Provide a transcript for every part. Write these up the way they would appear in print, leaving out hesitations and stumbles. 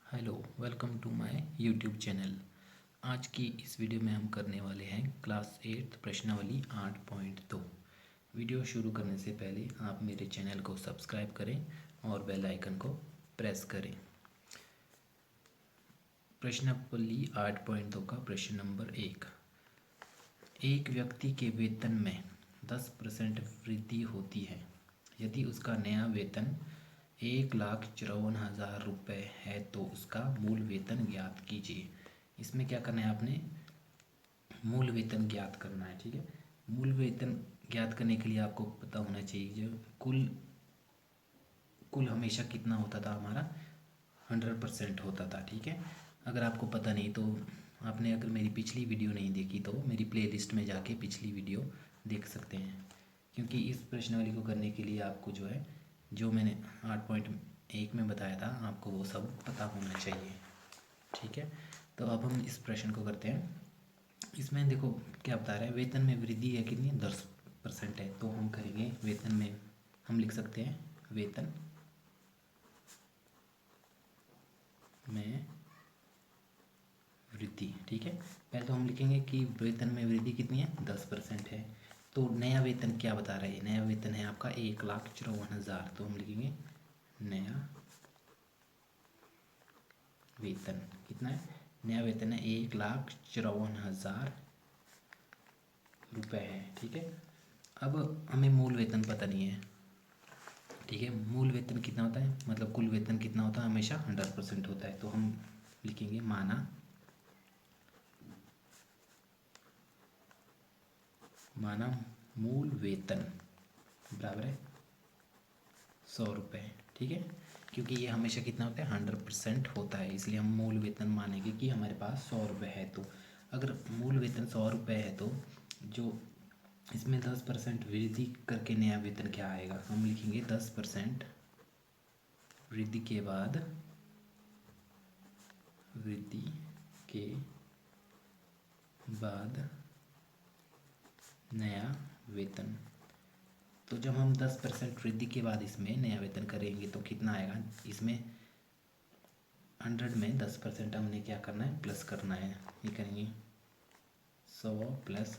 Hello, welcome to my YouTube channel. आज की इस वीडियो में हम करने वाले हैं क्लास 8 प्रश्नावली 8.2। वीडियो शुरू करने से पहले आप मेरे चैनल को सब्सक्राइब करें और बेल आइकन को प्रेस करें। प्रश्नावली 8.2 का प्रश्न नंबर 1। एक व्यक्ति के वेतन में 10% वृद्धि होती है यदि उसका नया वेतन 1,54,000 रुपये है तो उसका मूल वेतन ज्ञात कीजिए। इसमें क्या करना है, आपने मूल वेतन ज्ञात करना है। ठीक है, मूल वेतन ज्ञात करने के लिए आपको पता होना चाहिए जो कुल कुल हमेशा कितना होता था, हमारा 100% होता था। ठीक है, अगर आपको पता नहीं तो आपने अगर मेरी पिछली वीडियो नहीं देखी तो मेरी प्लेलिस्ट में जाके पिछली वीडियो देख सकते हैं, क्योंकि इस प्रश्नावली को करने के लिए आपको जो है जो मैंने 8.1 में बताया था आपको वो सब पता होना चाहिए। ठीक है, तो अब हम इस प्रश्न को करते हैं। इसमें देखो क्या बता रहा है, वेतन में वृद्धि है कितनी, 10% है। तो हम करेंगे वेतन में, हम लिख सकते हैं वेतन में वृद्धि। ठीक है, पहले तो हम लिखेंगे कि वेतन में वृद्धि कितनी है, 10% है। तो नया वेतन क्या बता रहा है, नया वेतन है आपका 1,54,000। तो हम लिखेंगे नया वेतन कितना है, नया वेतन है 1,54,000 रुपये है। ठीक है, अब हमें मूल वेतन पता नहीं है। ठीक है, मूल वेतन कितना होता है, मतलब कुल वेतन कितना होता है, हमेशा 100% होता है। तो हम लिखेंगे माना मूल वेतन बराबर है 100 रुपये। ठीक है, क्योंकि ये हमेशा कितना होता है, 100% होता है, इसलिए हम मूल वेतन मानेंगे कि हमारे पास 100 रुपये है। तो अगर मूल वेतन 100 रुपये है तो जो इसमें 10% वृद्धि करके नया वेतन क्या आएगा, हम लिखेंगे 10% वृद्धि के बाद वृद्धि के बाद नया वेतन। तो जब हम 10% वृद्धि के बाद इसमें नया वेतन करेंगे तो कितना आएगा, इसमें 100 में 10% हमने क्या करना है, प्लस करना है। ये करेंगे 100 प्लस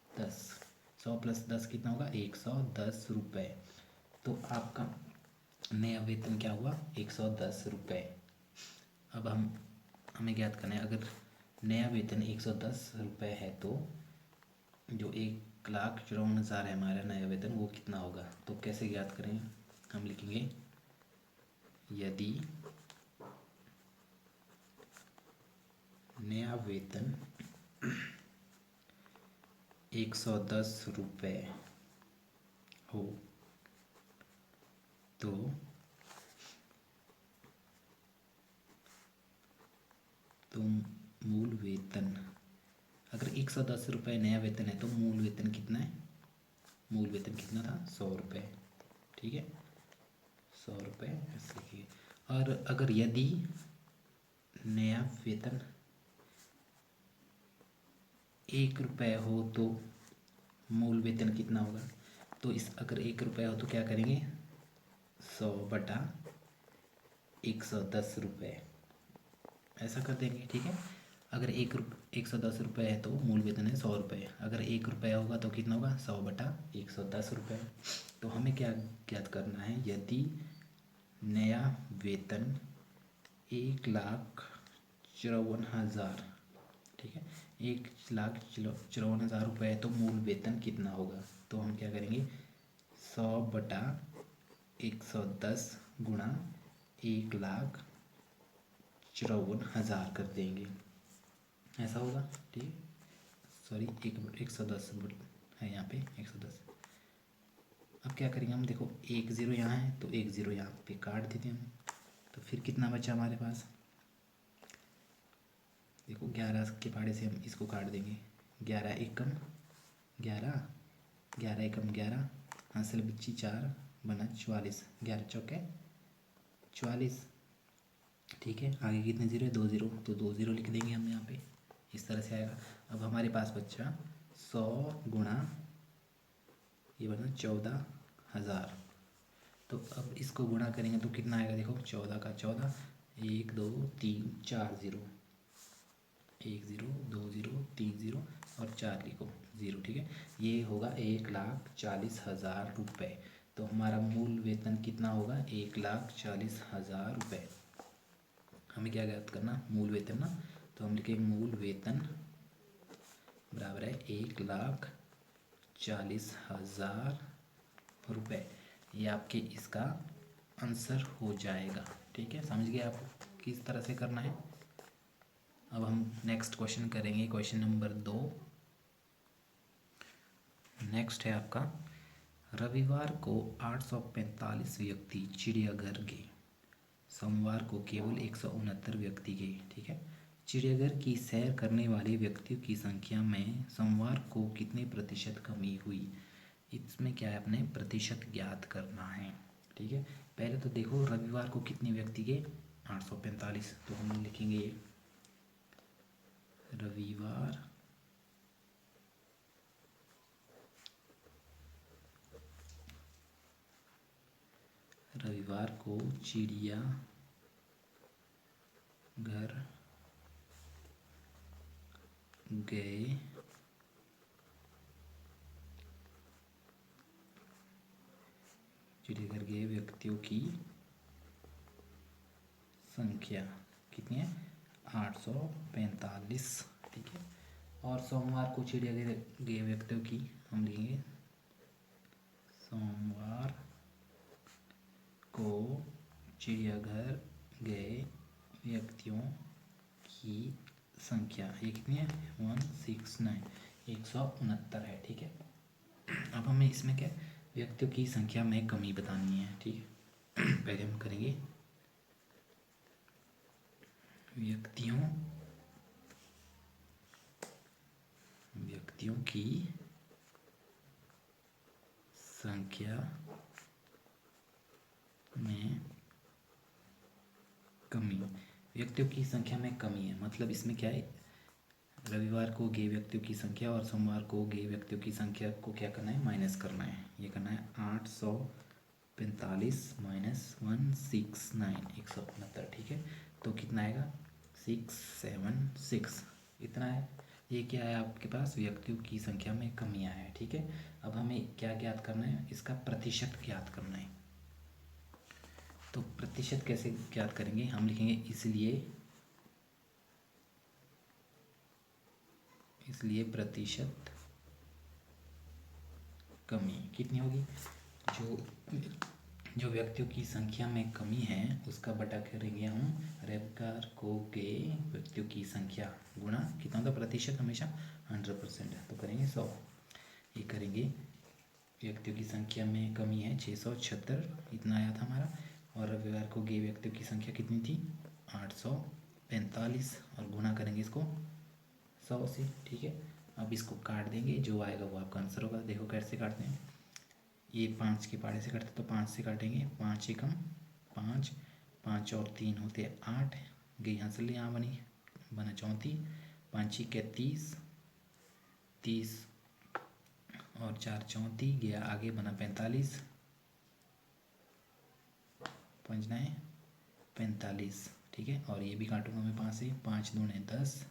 10, 100 प्लस 10 कितना होगा, 110 रुपये। तो आपका नया वेतन क्या हुआ, 110 रुपये। अब हमें ज्ञात करना है, अगर नया वेतन 110 रुपये है तो जो 1,54,000 है हमारा नया वेतन वो कितना होगा। तो कैसे ज्ञात करेंगे, हम लिखेंगे यदि नया वेतन 110 रुपये हो तो मूल वेतन, अगर 110 रुपये नया वेतन है तो मूल वेतन कितना है, मूल वेतन कितना था, 100 रुपये। ठीक है, 100 रुपये ऐसे लिखिए। और अगर यदि नया वेतन 1 रुपये हो तो मूल वेतन कितना होगा। तो इस अगर 1 रुपये हो तो क्या करेंगे, 100/110 रुपये ऐसा कर देंगे। ठीक है, अगर 110 रुपये है तो मूल वेतन है 100 रुपये। अगर 1 रुपया होगा तो कितना होगा, 100/110 रुपये। तो हमें क्या ज्ञात करना है, यदि नया वेतन 1,54,000, ठीक है, 1,54,000 रुपये है तो मूल वेतन कितना होगा। तो हम क्या करेंगे, 100/110 गुणा 1,54,000 कर देंगे, ऐसा होगा। ठीक है, सॉरी 110 है यहाँ पे 110। अब क्या करेंगे हम, देखो 1 0 यहाँ है तो 1 0 यहाँ पे काट देते हैं हम। तो फिर कितना बचा हमारे पास, देखो 11 के पहाड़े से हम इसको काट देंगे। 11 एकम 11, 11 एकम 11, हासिल बच्ची 4 बना 44, 11 चौके 44। ठीक है, आगे कितने ज़ीरो है, 2 0, तो 2 0 लिख देंगे हम यहाँ पे, इस तरह से आएगा। अब हमारे पास बच्चा 100 गुणा ये बना 14,000। तो अब इसको गुणा करेंगे तो कितना आएगा, देखो 14 का 14, 1 2 3 4 ज़ीरो, 1 ज़ीरो 2 ज़ीरो 3 ज़ीरो और 4 लिखो ज़ीरो, ठीक है। ये होगा 1,40,000 रुपये। तो हमारा मूल वेतन कितना होगा? 1,40,000 रुपये। हमें क्या ज्ञात करना? मूल वेतन ना। तो हम लिखेंगे मूल वेतन बराबर है 1,40,000 रुपये। ये आपके इसका आंसर हो जाएगा, ठीक है। समझ गए आप किस तरह से करना है। अब हम नेक्स्ट क्वेश्चन करेंगे, क्वेश्चन नंबर 2। नेक्स्ट है आपका, रविवार को 845 व्यक्ति चिड़ियाघर गए, सोमवार को केवल 169 व्यक्ति गए, ठीक है। चिड़ियाघर की सैर करने वाले व्यक्तियों की संख्या में सोमवार को कितने प्रतिशत कमी हुई? इसमें क्या है, अपने प्रतिशत ज्ञात करना है, ठीक है। पहले तो देखो रविवार को कितने व्यक्ति गए? 845। तो हम लिखेंगे रविवार को चिड़ियाघर गए व्यक्तियों की संख्या कितनी है? 845, ठीक है। और सोमवार को चिड़ियाघर गए व्यक्तियों की हम लिखेंगे सोमवार को चिड़ियाघर गए व्यक्तियों की संख्या ये कितनी है? 169, 169 है, ठीक है। अब हमें इसमें क्या व्यक्तियों की संख्या में कमी बतानी है, ठीक है। पहले हम करेंगे व्यक्तियों की संख्या में कमी। व्यक्तियों की संख्या में कमी है मतलब इसमें क्या है, रविवार को गए व्यक्तियों की संख्या और सोमवार को गए व्यक्तियों की संख्या को क्या करना है? माइनस करना है। ये करना है 845 माइनस 169, 169, ठीक है। तो कितना आएगा? 676, इतना है। ये क्या है आपके पास? व्यक्तियों की संख्या में कमी आया है, ठीक है। अब हमें क्या ज्ञात करना है? इसका प्रतिशत ज्ञात करना है। तो प्रतिशत कैसे ज्ञात करेंगे? हम लिखेंगे इसलिए प्रतिशत कमी कितनी होगी? जो व्यक्तियों की संख्या में कमी है उसका बटा करेंगे हम रविवार को गए व्यक्तियों की संख्या गुणा कितना होता? प्रतिशत हमेशा 100% है, तो करेंगे 100। ये करेंगे व्यक्तियों की संख्या में कमी है 676, इतना आया था हमारा। और रविवार को गए व्यक्तियों की संख्या कितनी थी? 845, और गुणा करेंगे इसको 100 से, ठीक है। अब इसको काट देंगे, जो आएगा वो आपका आंसर होगा। देखो कैसे काटते हैं, ये 5 के पाड़े से कटते तो 5 से काटेंगे, 5 एकम 5, 5 और 3 होते 8, गई यहाँ से यहाँ बना 34, 5 के 30, 30 और 4 34, गया आगे बना 45, 5 9 45, ठीक है। और ये भी काटूंगा मैं 5 से, 5 दूने 10,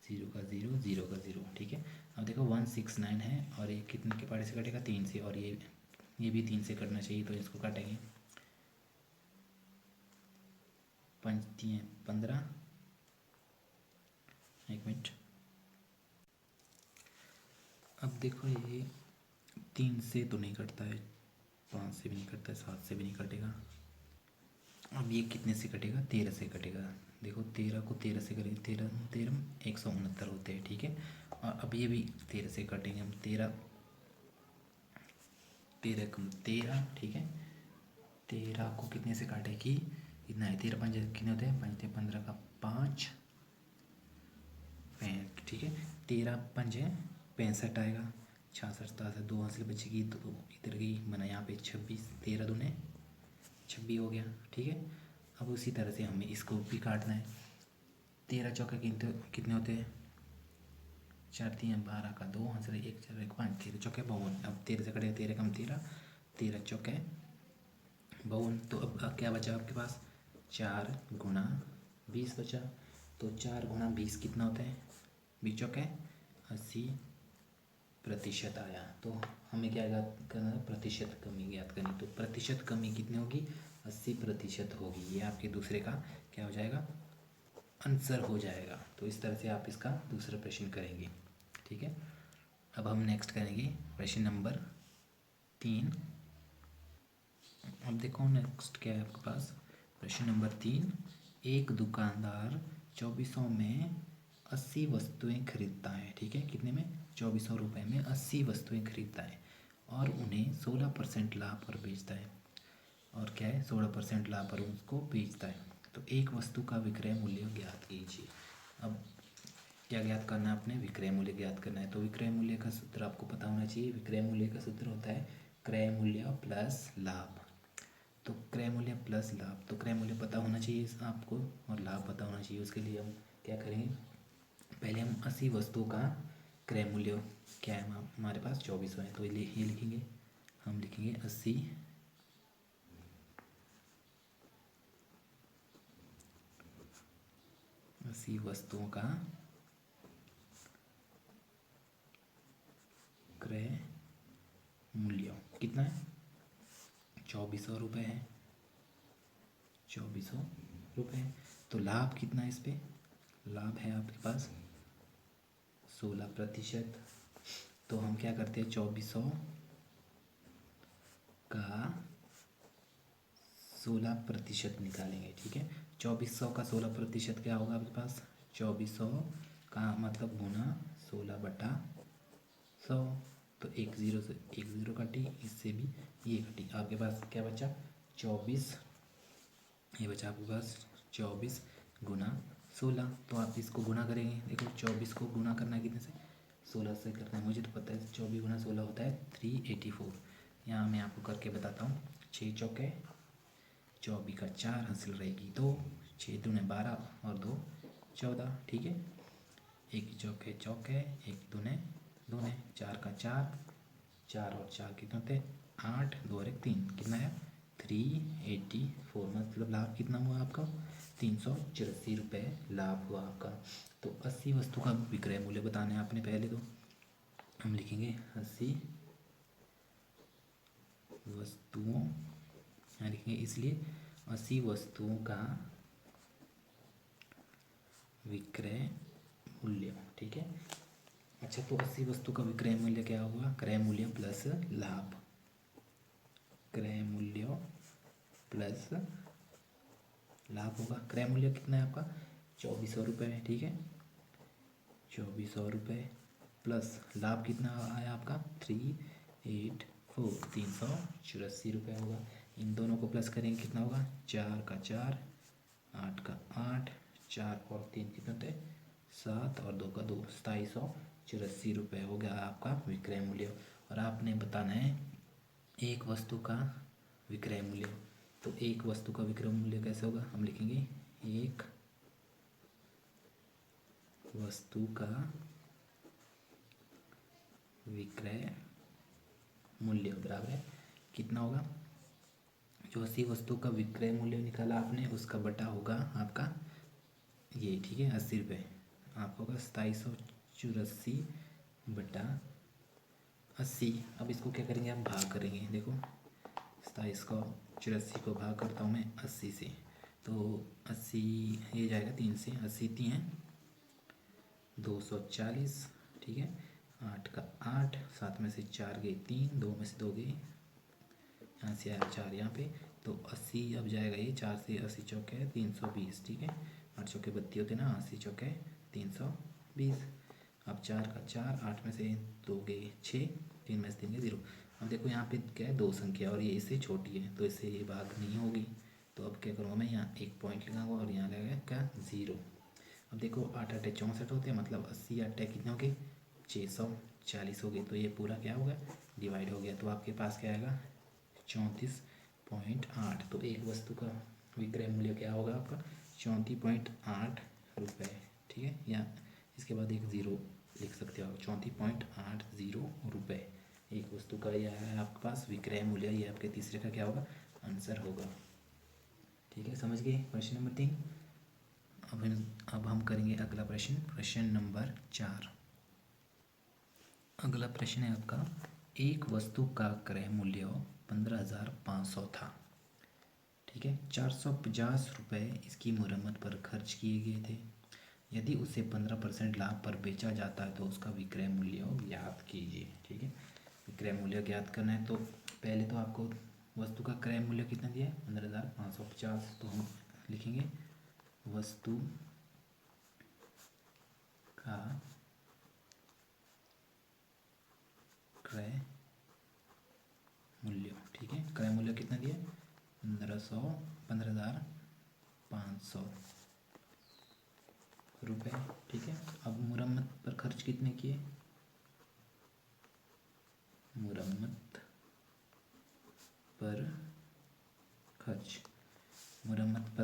0 का 0, 0 का 0, ठीक है। अब देखो 169 है और ये कितने के पाड़े से कटेगा? 3 से, और ये भी 3 से कटना चाहिए, तो इसको काटेंगे 5 3 15, 1 मिनट। अब देखो ये 3 से तो नहीं कटता है, 5 से भी नहीं कटता है, 7 से भी नहीं कटेगा। अब ये कितने से कटेगा? 13 से कटेगा। देखो 13 को 13 से करेंगे, 13 13 169 होते हैं, ठीक है। और अब ये भी 13 से कटेंगे हम, 13 13 कम 13, ठीक है। 13 को कितने से काटेगी? इतना है, 13 5 कितने होते हैं? 5 15 का 5 65, ठीक है। 13 5 65 आएगा, 66 से 2 हासिल बचेगी तो इधर गई, बना यहाँ पे 26, 13 दूने 26 हो गया, ठीक है। अब उसी तरह से हमें इसको भी काटना है। 13 चौके कितने होते हैं? 4 3 12 का 2 हासिल 1 4 1 5, 13 चौके 52। अब 13 से कटेगा, 13 कम 13, 13 चौके 52। तो अब क्या बचा आपके पास? 4 × 20 बचा। तो 4 × 20 कितना होता है? 20 चौके 80% आया। तो हमें क्या ज्ञात करना है? प्रतिशत कमी ज्ञात करनी। तो प्रतिशत कमी कितनी होगी? 80% होगी। ये आपके दूसरे का क्या हो जाएगा? आंसर हो जाएगा। तो इस तरह से आप इसका दूसरा प्रश्न करेंगे। ठीक है, अब हम नेक्स्ट करेंगे प्रश्न नंबर 3। अब देखो नेक्स्ट क्या है आपके पास। प्रश्न नंबर 3, एक दुकानदार 2400 में 80 वस्तुएं खरीदता है। ठीक है, कितने में? 2400 रुपये में 80 वस्तुएं खरीदता है और उन्हें 16% लाभ पर बेचता है। और क्या है? 16% लाभ पर उसको बेचता है। तो एक वस्तु का विक्रय मूल्य ज्ञात कीजिए। अब क्या ज्ञात करना है आपने? विक्रय मूल्य ज्ञात करना है। तो विक्रय मूल्य का सूत्र आपको पता होना चाहिए। विक्रय मूल्य का सूत्र होता है क्रय मूल्य प्लस लाभ। तो क्रय मूल्य प्लस लाभ, तो क्रय मूल्य पता होना चाहिए आपको और लाभ पता होना चाहिए। उसके लिए हम क्या करेंगे? पहले हम 80 वस्तुओं का क्रय मूल्य क्या है हमारे पास? 2400 है। तो ये लिखेंगे, हम लिखेंगे 80 वस्तुओं का क्रय मूल्य कितना है? 2400 रुपये है। 2400 रुपये। तो लाभ कितना है इस पर? लाभ है आपके पास 16%। तो हम क्या करते हैं? 2400 का 16% निकालेंगे। ठीक है, 2400 का 16% क्या होगा आपके पास? 2400 का मतलब गुना 16/100। तो एक ज़ीरो से एक ज़ीरो काटी, इससे भी ये काटी। आपके पास क्या बचा? 24। ये बचा आपके पास 24 × 16। तो आप इसको गुना करेंगे। देखो 24 को गुना करना है कितने से? 16 से करना है। मुझे तो पता है 24 × 16 होता है 384। यहाँ मैं आपको करके बताता हूँ। 6 चौके 24 का 4 हासिल रहेगी 2, 6 दूने 12 और 2 14। ठीक है, एक चौके चौके, एक दूने दूने, 4 का 4, 4 और 4 कितने होते? 8, 2 और 1 3, कितना है? 384। मतलब लाभ कितना हुआ आपका? 384 रुपये लाभ हुआ आपका। तो 80 वस्तु का विक्रय मूल्य बताना है आपने। पहले तो हम लिखेंगे 80 वस्तुओं, यहाँ लिखेंगे इसलिए 80 वस्तुओं का विक्रय मूल्य। ठीक है, अच्छा तो 80 वस्तु का विक्रय मूल्य क्या होगा? क्रय मूल्य प्लस लाभ। क्रय मूल्य प्लस लाभ होगा। क्रय मूल्य कितना है आपका? 2400 रुपये है। ठीक है, 2400 रुपये प्लस लाभ कितना आया आपका? 384, 384 रुपये होगा। इन दोनों को प्लस करेंगे कितना होगा? 4 का 4, 8 का 8, 4 और 3 कितने होते? 7 और 2 का 2, 2784 रुपये हो गया आपका विक्रय मूल्य। और आपने बताना है एक वस्तु का विक्रय मूल्य। तो एक वस्तु का विक्रय मूल्य कैसे होगा? हम लिखेंगे एक वस्तु का विक्रय मूल्य बराबर है कितना होगा? जो 80 वस्तु का विक्रय मूल्य निकाला आपने उसका बटा होगा आपका ये। ठीक है, 80 रुपये आपका होगा 2784/80। अब इसको क्या करेंगे? आप भाग करेंगे। देखो 2784 को भाग करता हूँ मैं 80 से। तो 80 ये जाएगा 3 से, 80 3 है 240। ठीक है, 8 का 8, 7 में से 4 गए 3, 2 में से 2 गए, यहाँ से आया 4 यहाँ पे। तो 80 अब जाएगा ये 4 से, 80 चौके 320। ठीक है, 8 चौके 32 होते ना, 80 चौके 320। अब 4 का 4, 8 में से 2 गए 6, 3 में से 3 गए 0। अब देखो यहाँ पे क्या है? 2 संख्या और ये इससे छोटी है तो इससे ये भाग नहीं होगी। तो अब क्या करूँगा मैं? यहाँ एक पॉइंट लगाऊंगा और यहाँ लगेगा क्या? 0। अब देखो 8 8 64 होते हैं, मतलब 80 8 कितने हो गए? 640 हो गए। तो ये पूरा क्या होगा? डिवाइड हो गया। तो आपके पास क्या आएगा? 34.8। तो एक वस्तु का विक्रय मूल्य क्या होगा आपका? 34.8 रुपये। ठीक है, या इसके बाद एक ज़ीरो लिख सकते हो आप। 34.80 रुपये एक वस्तु का यह है आपके पास विक्रय मूल्य। ये आपके तीसरे का क्या होगा? आंसर होगा। ठीक है, समझ गए प्रश्न नंबर 3। अब हम करेंगे अगला प्रश्न, प्रश्न नंबर 4। अगला प्रश्न है आपका, एक वस्तु का क्रय मूल्य 15,500 था। ठीक है, 450 रुपये इसकी मरम्मत पर खर्च किए गए थे। यदि उसे 15% लाभ पर बेचा जाता है तो उसका विक्रय मूल्य ज्ञात कीजिए। ठीक है, विक्रय मूल्य ज्ञात करना है तो पहले तो आपको वस्तु का क्रय मूल्य कितना दिया है, 15,550। तो हम लिखेंगे वस्तु का क्रय मूल्य। ठीक है, क्रय मूल्य कितना दिया, 15,500 रुपये। ठीक है, अब मुरम्मत पर खर्च कितने किए, मुरम्मत पर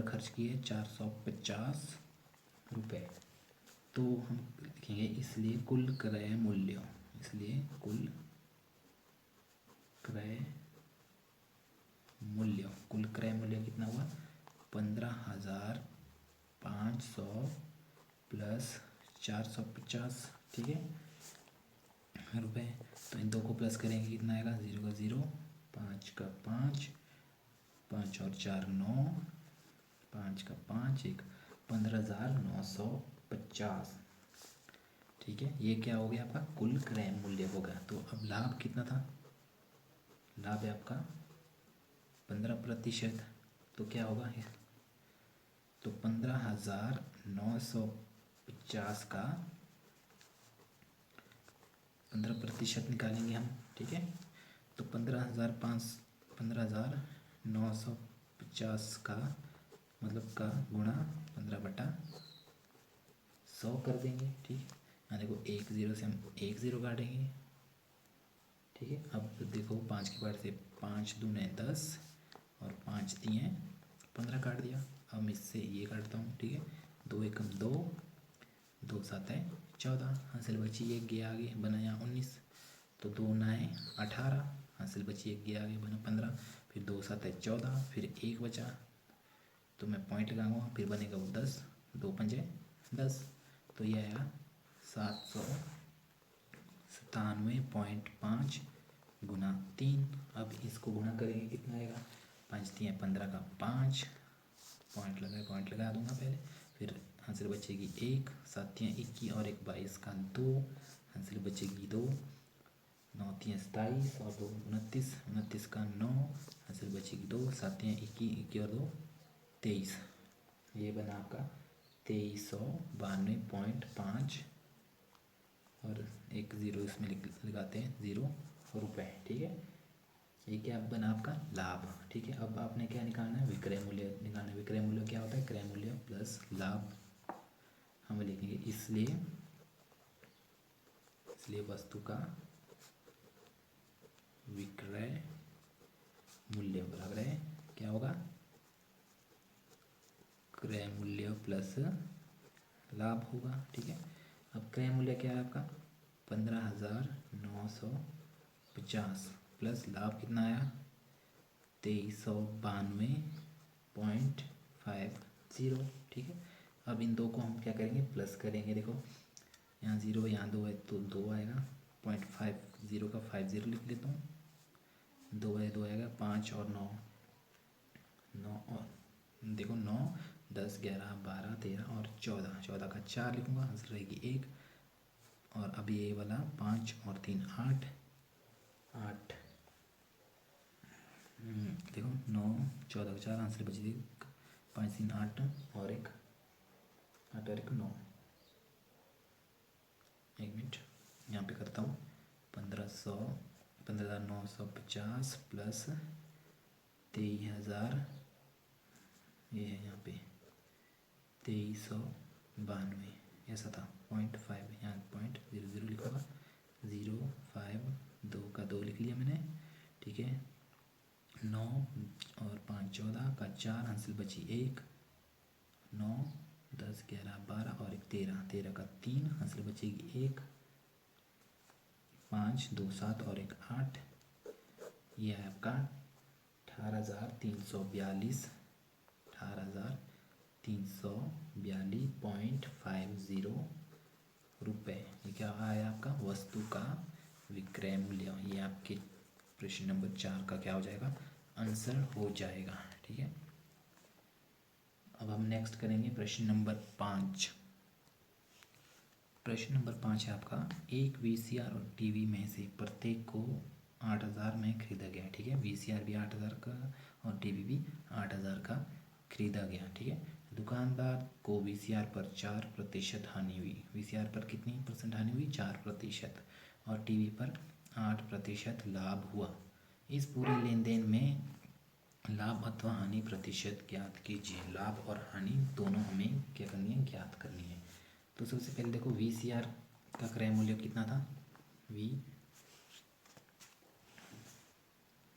खर्च किए 450 रुपये। तो हम लिखेंगे इसलिए कुल क्रय मूल्य, इसलिए कुल क्रय मूल्य कितना हुआ, 15,500 प्लस 450। ठीक है, रुपये। तो इन दो को प्लस करेंगे कितना आएगा, 0 का 0, 5 का 5, 5 और 4 9, 5 का 5, 1, 15,950। ठीक है, ये क्या हो गया आपका कुल क्रय मूल्य होगा। तो अब लाभ कितना था, लाभ है आपका 15%। तो क्या होगा, तो 15,950 का 15% निकालेंगे हम। ठीक है, तो 15,950 का मतलब का गुणा 15/100 कर देंगे। ठीक है, यहाँ देखो 1 0 से हम 1 0 काटेंगे। ठीक है, अब देखो 5 के बाद से 5 दूने 10 और 5 दिए 15 काट दिया। अब इससे ये काटता हूँ। ठीक है, 2 एकम 2, 2 7 है 14, हासिल बची एक गया आगे बना यहाँ 19। तो 2 9 18, हासिल बची एक गया आगे बना 15, फिर 2 7 है 14, फिर 1 बचा तो मैं पॉइंट लगाऊंगा, फिर बनेगा वो 10, 2 5 10। तो ये आया 797.5 गुना 3। अब इसको गुणा करेंगे कितना आएगा, 5 3 15 का 5, पॉइंट लगा दूंगा पहले, फिर हासिल बचेगी 1, 7 3 21 और 1 22 का 2, हासिल बचेगी 2, 9 3 27 और 2 29, 29 का 9, हासिल बचेगी 2, 7 3 21 और 2 23। ये बना आपका 2392.5 और एक ज़ीरो इसमें लगाते हैं 0 रुपये। ठीक है, ये क्या बना आपका लाभ। ठीक है, अब आपने क्या निकालना है, विक्रय मूल्य निकालना है। विक्रय मूल्य क्या होता है, क्रय मूल्य प्लस लाभ। हम लिखेंगे इसलिए वस्तु का विक्रय मूल्य बराबर है क्या होगा, क्रय मूल्य प्लस लाभ होगा। ठीक है, अब क्रय मूल्य क्या है आपका 15,950 प्लस लाभ कितना आया 2392.50। ठीक है, अब इन दो को हम क्या करेंगे, प्लस करेंगे। देखो यहाँ 0 यहाँ 2 है तो 2 आएगा, 0.50 का 50 लिख लेता हूँ, 2 है 2 आएगा, 5 और 9 और देखो 9 10 11 12 13 और 14, 14 का 4 लिखूँगा, आंसर रहेगी 1। और अब ये वाला 5 और 3 8 8, देखो 9 14 का 4, आंसर बची 5 3 8 और 1 8 और 1 9। एक मिनट यहाँ पे करता हूँ, 15,950 प्लस 23,000, ये है यहाँ पे 2392, ऐसा था 0.5, यहाँ 0.00 लिखा हुआ, 0 5 2 का 2 लिख लिया मैंने। ठीक है, 9 और 5 14 का 4, हासिल बची 1, 9 10 11 12 और 1 13, 13 का 3, हासिल बचेगी 1, 5 2 7 और 1 8। ये है आपका 18,342, 342.50 रुपये। ये क्या आया आपका वस्तु का विक्रय मूल्य। ये आपके प्रश्न नंबर 4 का क्या हो जाएगा आंसर हो जाएगा। ठीक है, अब हम नेक्स्ट करेंगे प्रश्न नंबर 5। प्रश्न नंबर 5 है आपका, एक वीसीआर और टीवी में से प्रत्येक को 8,000 में खरीदा गया। ठीक है, वीसीआर भी 8,000 का और टीवी भी 8,000 का खरीदा गया। ठीक है, दुकानदार को वीसीआर पर 4% हानि हुई। वीसीआर पर कितनी परसेंट हानि हुई 4%, और टीवी पर 8% लाभ हुआ। इस पूरे लेन देन में लाभ अथवा हानि प्रतिशत ज्ञात कीजिए। लाभ और हानि दोनों हमें क्या करनी है ज्ञात करनी है। तो सबसे पहले देखो वीसीआर का क्रय मूल्य कितना था,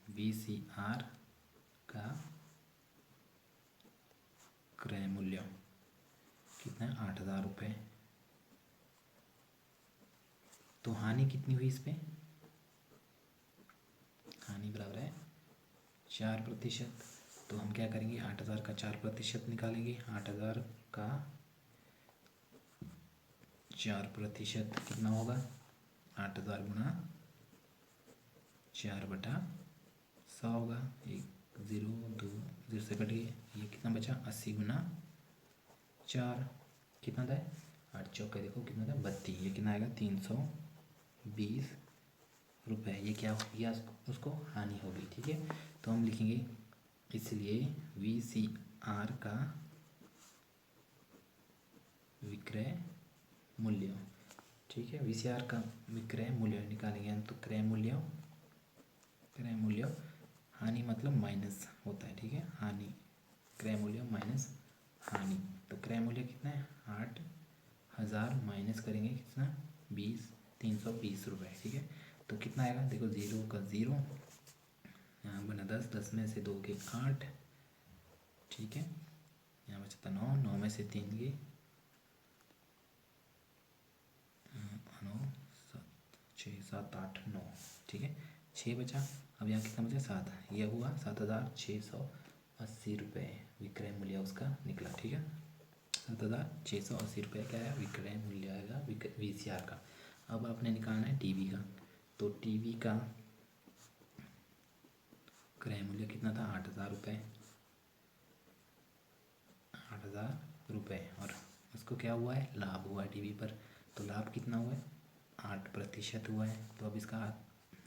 वीसीआर का क्रय मूल्य कितना है 8,000 रुपये। तो हानि कितनी हुई इस पे, हानि बराबर है 4%। तो हम क्या करेंगे 8,000 का 4% निकालेंगे। 8,000 का 4% कितना होगा 8,000 गुणा 4/100 होगा। 1 0 2 0 से कट गए, ये कितना बचा 80 गुणा 4 कितना था 8 चौके देखो कितना था 32। ये कितना आएगा 320 रुपये। ये क्या हो गया उसको हानि होगी। ठीक है, तो हम लिखेंगे इसलिए वीसीआर का विक्रय मूल्य। ठीक है, वीसीआर का विक्रय मूल्य निकालेंगे हम। तो क्रय मूल्य हानि मतलब माइनस होता है। ठीक है, हानि क्रय मूल्य माइनस हानि। तो क्रय मूल्य कितना है 8,000 माइनस करेंगे कितना 320 रुपये। ठीक है, तो कितना आएगा देखो 0 का 0 यहाँ बना 10, 10 में से 2 के 8। ठीक है, यहाँ बचता 9, 9 में से 3 के 9 7 6 7 8 9। ठीक है, 6 बचा। अब यहाँ कितना बचा 7। यह हुआ 7,680 रुपये विक्रय मूल्य उसका निकला। ठीक है, 7,680 रुपये क्या है विक्रय मूल्य आएगा वीसीआर का। अब आपने निकालना है टीवी का। तो टीवी का क्रय मूल्य कितना था 8,000 रुपये, 8,000 रुपये। और उसको क्या हुआ है लाभ हुआ है टीवी पर। तो लाभ कितना हुआ है 8% हुआ है। तो अब इसका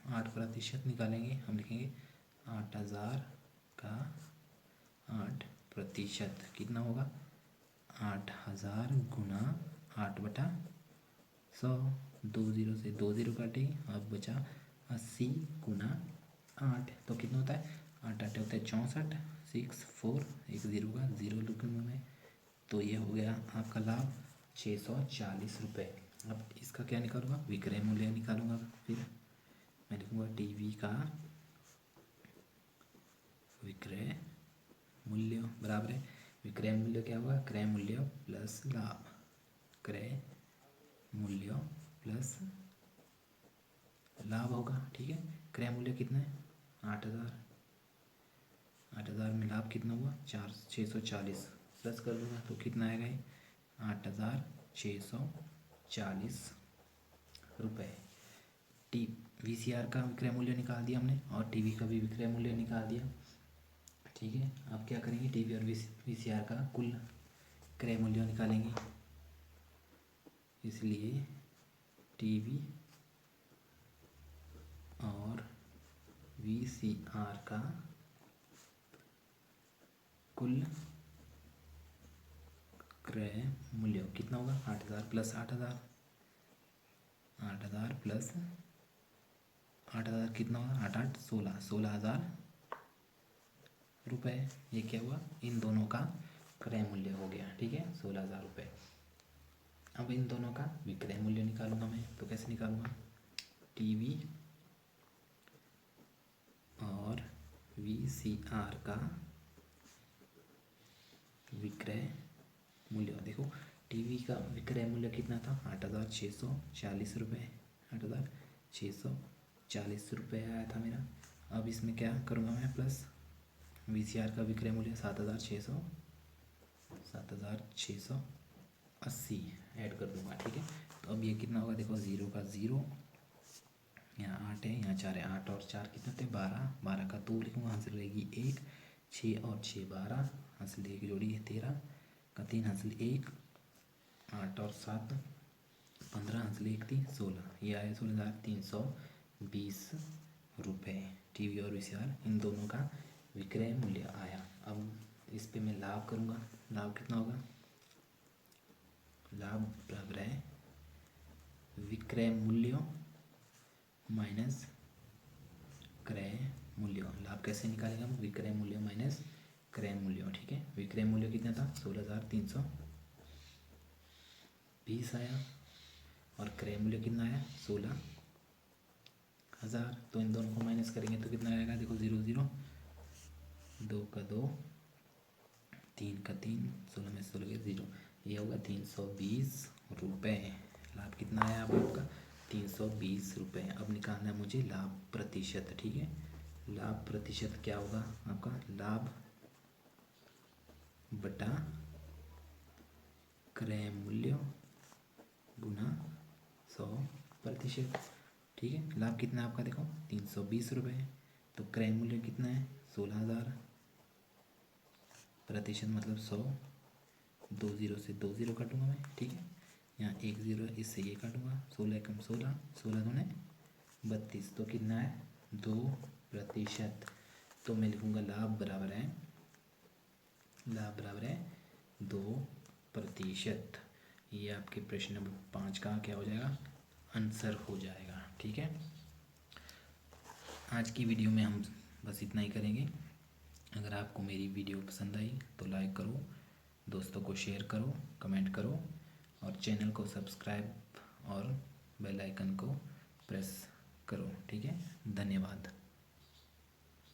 8% निकालेंगे। हम लिखेंगे 8,000 का 8% कितना होगा 8,000 गुणा 8/100। 2 0 से 2 0 काटे, अब बचा 80 गुणा 8। तो कितना होता है 8 8 होता है 64, 6 4 एक 0 का 0 लुकिंग में। तो ये हो गया आपका लाभ 640 रुपये। अब इसका क्या निकालूंगा विक्रय मूल्य निकालूंगा। फिर मैं लिखूंगा टीवी का विक्रय मूल्य बराबर है, विक्रय मूल्य क्या होगा क्रय मूल्य प्लस लाभ, क्रय मूल्य प्लस लाभ होगा। ठीक है, क्रय मूल्य कितना है 8,000, 8,000 में लाभ कितना हुआ 640 प्लस कर दूंगा तो कितना आएगा ये 8,640 रुपये। वीसीआर का विक्रय मूल्य निकाल दिया हमने और टीवी का भी विक्रय मूल्य निकाल दिया। ठीक है, अब क्या करेंगे टीवी और वीसीआर का कुल क्रय मूल्य निकालेंगे। इसलिए टीवी और वीसीआर का कुल क्रय मूल्य कितना होगा 8,000 प्लस 8,000, 8,000 प्लस 8,000 कितना होगा 8 8 16, 16,000 रुपये। ये क्या हुआ इन दोनों का क्रय मूल्य हो गया। ठीक है, 16,000 रुपये। अब इन दोनों का विक्रय मूल्य निकालूंगा मैं। तो कैसे निकालूंगा टीवी और वीसीआर का विक्रय मूल्य। देखो टीवी का विक्रय मूल्य कितना था 8,640 रुपये, 8,640 रुपये आया था मेरा। अब इसमें क्या करूँगा मैं प्लस वीसीआर का विक्रय मूल्य 7,680 7,680 ऐड कर दूंगा, ठीक है। तो अब ये कितना होगा, देखो 0 का 0, यहाँ 8 है, यहाँ 4 है, 8 और 4 कितने होते हैं 12, 12 का 2 लिखूँगा, हासिल रहेगी 1, 6 और 6 12, हासिल एक जोड़ी है 13 का 3, हासिल 1, 8 और 7 15, हासिल 1 3 16, ये आया 16,320 रुपये। टीवी और वीसीआर इन दोनों का विक्रय मूल्य आया। अब इस पे मैं लाभ करूँगा, लाभ कितना होगा, लाभ बराबर है विक्रय मूल्य माइनस क्रय मूल्य। लाभ कैसे निकालेंगे हम, विक्रय मूल्य माइनस क्रय मूल्य, ठीक है। विक्रय मूल्य कितना था 16,320 आया और क्रय मूल्य कितना आया 16,000। तो इन दोनों को माइनस करेंगे तो कितना आएगा, देखो 0 0, 2 का 2, 3 का 3, 16 में 16 के 0, ये होगा 320 रुपये। लाभ कितना आया आपका 320 रुपये। अब निकालना है मुझे लाभ प्रतिशत, ठीक है। लाभ प्रतिशत क्या होगा आपका, लाभ बटा क्रय मूल्य गुना 100%, ठीक है। लाभ कितना है आपका, देखो 320 रुपये, तो क्रय मूल्य कितना है 16,000, प्रतिशत मतलब 100, 2 0 से 2 0 काटूंगा मैं, ठीक है। यहाँ 1 0 इससे ये काटूंगा, 16 कम 16, 16 दूने 32, तो कितना है 2%। तो मैं लिखूँगा लाभ बराबर है 2%। ये आपके प्रश्न नंबर 5 का क्या हो जाएगा, आंसर हो जाएगा, ठीक है। आज की वीडियो में हम बस इतना ही करेंगे। अगर आपको मेरी वीडियो पसंद आई तो लाइक करो, दोस्तों को शेयर करो, कमेंट करो और चैनल को सब्सक्राइब और बेल आइकन को प्रेस करो, ठीक है। धन्यवाद।